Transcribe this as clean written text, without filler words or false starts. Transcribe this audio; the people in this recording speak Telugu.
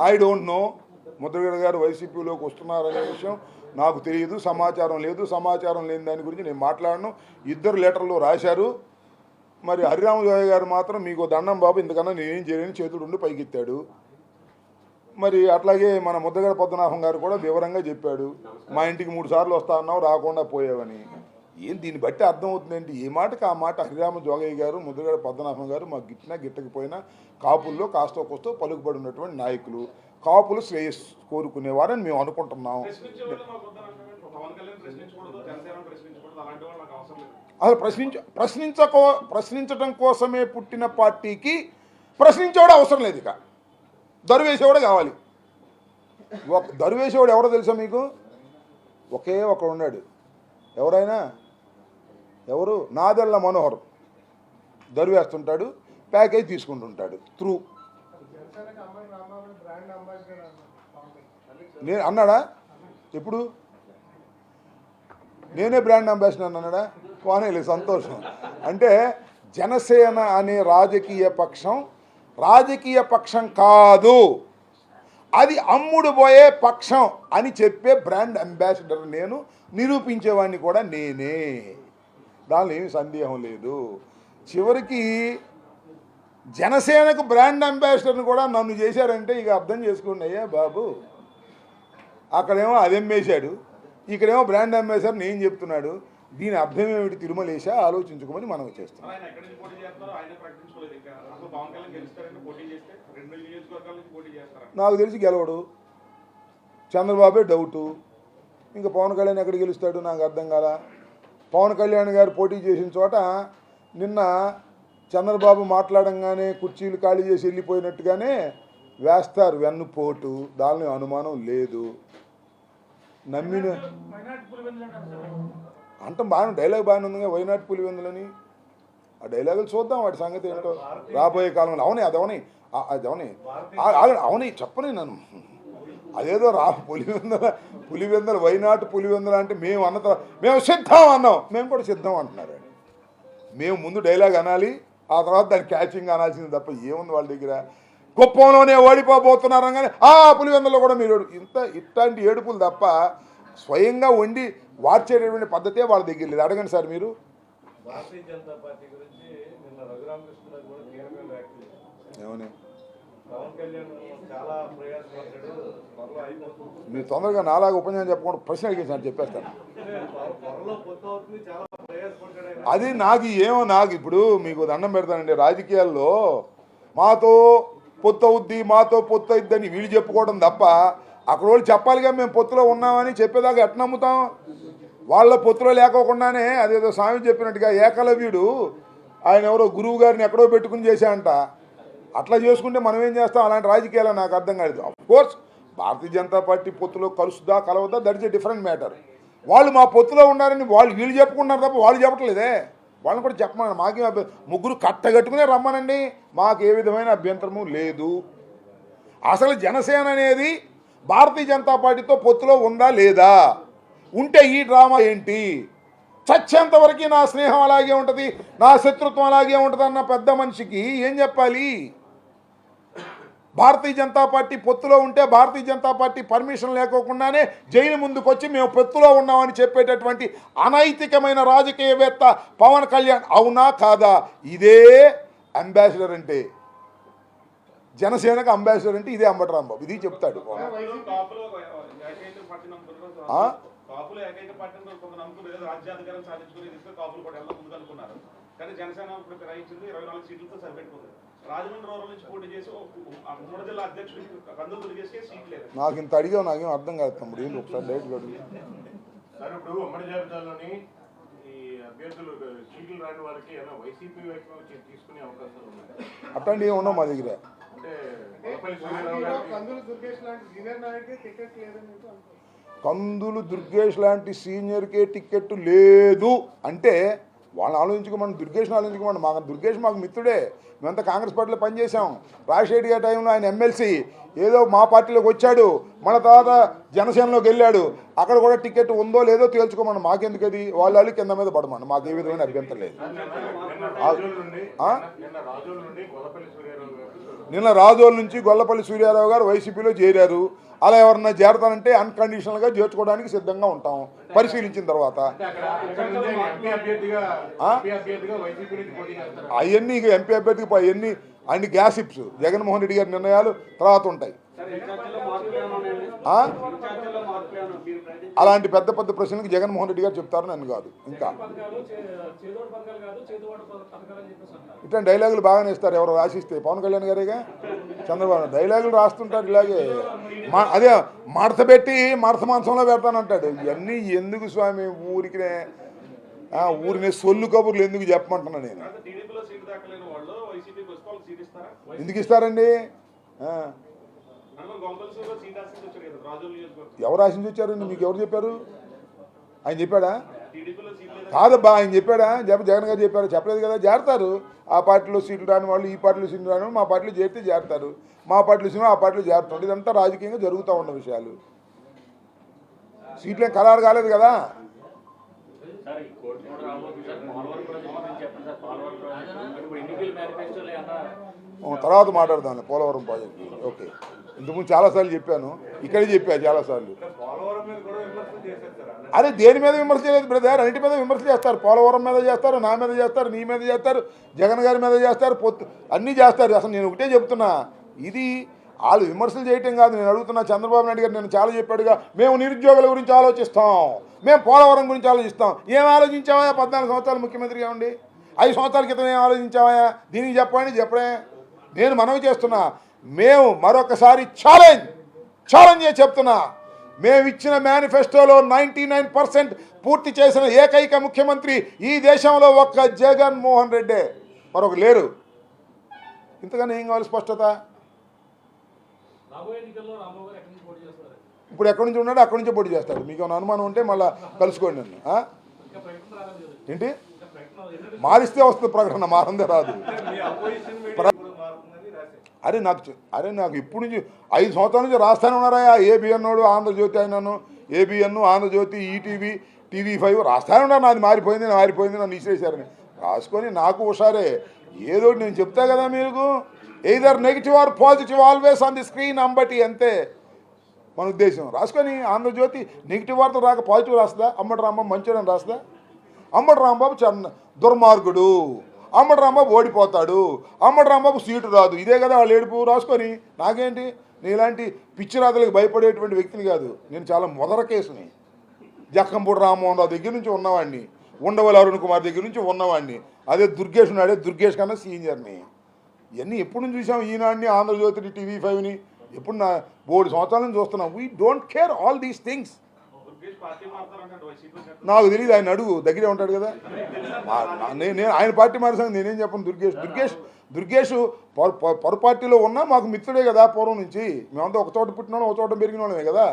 ఐ డోంట్ నో ముద్రగడ గారు వైసీపీలోకి వస్తున్నారనే విషయం నాకు తెలియదు, సమాచారం లేదు. సమాచారం లేని దాని గురించి నేను మాట్లాడను. ఇద్దరు లెటర్లు రాశారు. మరి హరిరామజోయ గారు మాత్రం మీకు దండం బాబు, ఇంతకన్నా నేనేం చేయలేని చేతుడు ఉండి పైకెత్తాడు. మరి అట్లాగే మన ముద్రగడ పద్మనాభం గారు కూడా వివరంగా చెప్పాడు, మా ఇంటికి 3 సార్లు వస్తా అన్నావు రాకుండా పోయావని. ఏం దీన్ని బట్టి అర్థమవుతుందంటే ఏ మాటకి ఆ మాట హరిరామ జోగయ్య గారు, ముద్రగడ పద్మనాభం గారు మాకు గిట్టినా గిట్టకపోయినా కాపుల్లో కాస్తో కోస్తో పలుకుబడి ఉన్నటువంటి నాయకులు, కాపులు శ్రేయస్సు కోరుకునేవారని మేము అనుకుంటున్నాం. అసలు ప్రశ్నించడం కోసమే పుట్టిన పార్టీకి ప్రశ్నించేవాడు అవసరం లేదు. ఇక దరువేసేవాడు కావాలి. దరువేసేవాడు ఎవరో తెలుసా మీకు? ఒకే ఒకడు ఉన్నాడు. ఎవరైనా ఎవరు? నాదెళ్ల మనోహర్ దరువేస్తుంటాడు, ప్యాకేజ్ తీసుకుంటుంటాడు త్రూ. నేను అన్నాడా? ఎప్పుడు? నేనే బ్రాండ్ అంబాసిడర్ అన్నాడా? పోనేలే, సంతోషం. అంటే జనసేన అనే రాజకీయ పక్షం కాదు, అది అమ్ముడు పోయే పక్షం అని చెప్పే బ్రాండ్ అంబాసిడర్ నేను, నిరూపించేవాడిని కూడా నేనే. దానిలో ఏమి సందేహం లేదు. చివరికి జనసేనకు బ్రాండ్ అంబాసిడర్ని కూడా నన్ను చేశారంటే ఇక అర్థం చేసుకోండి అయ్యా బాబు. అక్కడేమో అదెమ్మేశాడు, ఇక్కడేమో బ్రాండ్ అంబాసిడర్ నేను చెప్తున్నాడు. దీని అర్థం ఏమిటి? తిరుమలేశా ఆలోచించుకోమని మనం చేస్తాం. నాకు తెలిసి గెలవడు. చంద్రబాబే డౌటు. ఇంకా పవన్ కళ్యాణ్ ఎక్కడ గెలుస్తాడు నాకు అర్థం కాల. పవన్ కళ్యాణ్ గారు పోటీ చేసిన చోట నిన్న చంద్రబాబు మాట్లాడంగానే కుర్చీలు ఖాళీ చేసి వెళ్ళిపోయినట్టుగానే వేస్తారు వెన్నుపోటు. దానిలో అనుమానం లేదు. నమ్మిన అంటాం బాగానే, డైలాగ్ బాగానే ఉందిగా, వైనాట్ పులివెందులని. ఆ డైలాగులు చూద్దాం వాటి సంగతి ఏంటో రాబోయే కాలంలో. అవునే చెప్పని నన్ను అదేదో పులివెందుల వైనాట్ పులివెందుల అంటే మేము మేము సిద్ధం అన్నాం, మేము కూడా సిద్ధం అంటున్నారు. మేము ముందు డైలాగ్ అనాలి, ఆ తర్వాత దాన్ని క్యాచింగ్ అనాల్సింది తప్ప ఏముంది వాళ్ళ దగ్గర. కుప్పంలోనే ఓడిపోబోతున్నారు అనగానే పులివెందులో కూడా మీరు ఇట్లాంటి ఏడుపులు తప్ప స్వయంగా వండి వార్చేటటువంటి పద్ధతే వాళ్ళ దగ్గర లేదు. అడగండి సార్ మీరు. భారతీయ జనతా పార్టీ గురించి నిన్న రఘురామకృష్ణ కూడా తీవ్రంగా వ్యాఖ్యలు చేశారు. ఏమని? పవన్ కళ్యాణ్ చాలా ప్రయాసపడ్డాడు, త్వరలో అయిపోతుంది. మీరు తొందరగా నాలాగా ఉపన్యాసం చెప్పకుండా ప్రశ్న అడిగేసాను, చెప్పేస్తాను. త్వరలో పొత్తు అవుతుంది, చాలా ప్రయాసపడ్డాడు. అది నాకు ఇప్పుడు మీకు దండం పెడతానండి. రాజకీయాల్లో మాతో పొత్తు అవుద్ది, మాతో పొత్తు అవుద్దని వీళ్ళు చెప్పుకోవడం తప్ప అక్కడ వాళ్ళు చెప్పాలిగా మేము పొత్తులో ఉన్నామని. చెప్పేదాకా ఎట్లా నమ్ముతాం? వాళ్ళ పొత్తులో లేకోకుండానే అదేదో స్వామి చెప్పినట్టుగా ఏకలవ్యుడు ఆయన ఎవరో గురువు గారిని ఎక్కడో పెట్టుకుని చేశాడంట. అట్లా చేసుకుంటే మనం ఏం చేస్తాం? అలాంటి రాజకీయాలు నాకు అర్థం కాలేదు. అఫ్కోర్స్ భారతీయ జనతా పార్టీ పొత్తులో కలుస్తుందా కలవద్దా, that is a different matter. వాళ్ళు మా పొత్తులో ఉన్నారని వీళ్ళు చెప్పుకుంటున్నారు తప్ప వాళ్ళు చెప్పట్లేదే. వాళ్ళని కూడా చెప్పమని మాకేం ముగ్గురు కట్టగట్టుకునే రమ్మనండి, మాకు ఏ విధమైన అభ్యంతరము లేదు. అసలు జనసేన అనేది భారతీయ జనతా పార్టీతో పొత్తులో ఉందా లేదా? ఉంటే ఈ డ్రామా ఏంటి? చచ్చేంత వరకు నా స్నేహం అలాగే ఉంటుంది, నా శత్రుత్వం అలాగే ఉంటుంది అన్న పెద్ద మనిషికి ఏం చెప్పాలి? భారతీయ జనతా పార్టీ పొత్తులో ఉంటే భారతీయ జనతా పార్టీ పర్మిషన్ లేకోకుండానే జైలు ముందుకు వచ్చి మేము పొత్తులో ఉన్నామని చెప్పేటటువంటి అనైతికమైన రాజకీయవేత్త పవన్ కళ్యాణ్. అవునా కాదా? ఇదే అంబాసిడర్ అంటే, జనసేనకు అంబాసిడర్ అంటే ఇదే అంబటి రాంబాబు. ఇది చెప్తాడు. నాకు ఇంత అడిగావు, నాకేం అర్థం కాదు తమ్ముడు. ఏంటి ఒకసారి డైరెక్ట్ అడుగు. ఇప్పుడు ఉమ్మడి జాబితాలోని ఈ అభ్యర్థులు సీట్లు రాని వారికి వైసీపీ వైపు తీసుకునే అవకాశాలు ఉన్నాయి. అట్లాంటి ఏమి ఉండవు మా దగ్గర. కందులు దుర్గేష్ లాంటి సీనియర్కే టికెట్ లేదు అంటే వాళ్ళని ఆలోచించుకోమని, దుర్గేష్ని ఆలోచించుకోమని. దుర్గేష్ మాకు మిత్రుడే, మేమంతా కాంగ్రెస్ పార్టీలో పనిచేసాం. రాజశేఖర్ గారి టైంలో ఆయన ఎమ్మెల్సీ ఏదో మా పార్టీలోకి వచ్చాడు, మన తర్వాత జనసేనలోకి వెళ్ళాడు. అక్కడ కూడా టికెట్ ఉందో లేదో తేల్చుకోమని. మాకెందుకు అది? వాళ్ళు కింద మీద పడమని, మాకు ఏ విధమైన అభ్యంతరం లేదు. నిన్న రాజోల నుంచి గొల్లపల్లి సూర్యారావు గారు వైసీపీలో చేరారు. అలా ఎవరన్నా చేరతానంటే అన్కండిషనల్గా చేర్చుకోవడానికి సిద్ధంగా ఉంటాం పరిశీలించిన తర్వాత. అవన్నీ ఇక ఎంపీ అభ్యర్థికి అవన్నీ అన్ని గ్యాసిప్స్ జగన్మోహన్ రెడ్డి గారి నిర్ణయాలు తర్వాత ఉంటాయి. అలాంటి పెద్ద పెద్ద ప్రశ్నలకు జగన్మోహన్ రెడ్డి గారు చెప్తారు, నన్ను కాదు. ఇంకా ఇట్లా డైలాగులు బాగానే ఇస్తారు ఎవరు రాసిస్తే. పవన్ కళ్యాణ్ గారేగా చంద్రబాబు డైలాగులు రాస్తుంటారు ఇలాగే. అదే మడత పెట్టి మడత మాంసంలో పెడతానంటాడు. ఇవన్నీ ఎందుకు స్వామి? ఊరినే సొల్లు కబుర్లు ఎందుకు చెప్పమంటున్నా నేను. ఎందుకు ఇస్తారండి? ఎవరు ఆశించి వచ్చారండి? మీకు ఎవరు చెప్పారు? ఆయన చెప్పాడా? కాదబ్బా, ఆయన చెప్పాడా? జగన్ గారు చెప్పారు? చెప్పలేదు కదా. చేరతారు. ఆ పార్టీలో సీట్లు రాని వాళ్ళు ఈ పార్టీలో సీట్లు రాని వాళ్ళు మా పార్టీలో చేరితే చేరతారు, మా పార్టీలో సీట్లు ఆ పార్టీలో చేరుతారు. ఇదంతా రాజకీయంగా జరుగుతూ ఉన్న విషయాలు. సీట్లేం ఖరారు కాలేదు కదా. తర్వాత మాట్లాడదాం పోలవరం ప్రాజెక్టు. ఓకే, ఇంతకుముందు చాలాసార్లు చెప్పాను, ఇక్కడే చెప్పాను చాలాసార్లు. అరే దేని మీద విమర్శ చేయలేదు బ్రదర్, అన్నిటి మీద విమర్శ చేస్తారు. పోలవరం మీద చేస్తారు, నా మీద చేస్తారు, నీ మీద చేస్తారు, జగన్ గారి మీద చేస్తారు, అన్నీ చేస్తారు. అసలు నేను ఒకటే చెప్తున్నా, ఇది వాళ్ళు విమర్శలు చేయటం కాదు. నేను అడుగుతున్నా, చంద్రబాబు నాయుడు గారు నేను చాలా చెప్పాడుగా, మేము నిరుద్యోగుల గురించి ఆలోచిస్తాం, మేము పోలవరం గురించి ఆలోచిస్తాం. ఏం ఆలోచించావా? 14 సంవత్సరాలు ముఖ్యమంత్రిగా ఉండి 5 సంవత్సరాల క్రితం ఏం ఆలోచించావా? దీనికి చెప్పండి, చెప్పడే. నేను మనవి చేస్తున్నా, మేము మరొకసారి ఛాలెంజ్ చేసి చెప్తున్నా, మేము ఇచ్చిన మేనిఫెస్టోలో 99% పూర్తి చేసిన ఏకైక ముఖ్యమంత్రి ఈ దేశంలో ఒక్క జగన్మోహన్ రెడ్డే, మరొక లేరు. ఇంతకన్నా ఏం కావాలి స్పష్టత? ఇప్పుడు ఎక్కడి నుంచి ఉన్నాడో అక్కడి నుంచే పోటీ చేస్తాడు. మీకు ఏమైనా అనుమానం ఉంటే మళ్ళీ కలుసుకోండి నన్ను. ఏంటి మారిస్తే వస్తుంది ప్రకటన, మారందే రాదు. నాకు ఇప్పుడు నుంచి 5 సంవత్సరాల నుంచి రాస్తానే ఉన్నారా? ఏబిఎన్ వాడు, ఆంధ్రజ్యోతి అయినాను, ఏబిఎన్, ఆంధ్రజ్యోతి, ఈటీవీ, TV5 రాస్తానే ఉన్నారు. నాది మారిపోయింది నన్ను ఇసేసారని రాసుకొని నాకు హుషారే. ఏదో నేను చెప్తా కదా మీకు, either negative or positive always on the screen Ambati, అంతే మన ఉద్దేశం. రాసుకొని ఆంధ్రజ్యోతి నెగిటివ్ వార్త రాక పాజిటివ్ రాస్తుందా? అంబటి రాంబాబు మంచోడని రాస్తుందా? అంబటి రాంబాబు దుర్మార్గుడు, అంబటి రాంబాబు ఓడిపోతాడు, అంబటి రాంబాబు సీటు రాదు, ఇదే కదా వాళ్ళు ఏడుపు. రాసుకొని నాకేంటి, నేను ఇలాంటి పిచ్చిరాతలకు భయపడేటువంటి వ్యక్తిని కాదు. నేను చాలా మొదల కేసుని. జక్కంపూడి రామ్మోహన్ రావు దగ్గర నుంచి ఉన్నవాడిని, ఉండవల్లి అరుణ్ కుమార్ దగ్గర నుంచి ఉన్నవాడిని, అదే దుర్గేష్ ఉన్నాడే, దుర్గేష్ కన్నా సీనియర్ని. ఇవన్నీ ఎప్పుడు నుంచి చూసాం? ఈనాడిని, ఆంధ్రజ్యోతిని, TV5ని ఎప్పుడు 3 సంవత్సరాల నుంచి చూస్తున్నాం. We don't care all these things. నాకు తెలియదు, ఆయన అడుగు, దగ్గరే ఉంటాడు కదా. నేను ఆయన పార్టీ మారిసాను, నేనేం చెప్పను. దుర్గేష్ పొర పార్టీలో ఉన్నా మాకు మిత్రుడే కదా పూర్వం నుంచి. మేమంతా ఒక చోట పుట్టిన వాళ్ళం, ఒక చోట పెరిగిన వాళ్ళమే కదా.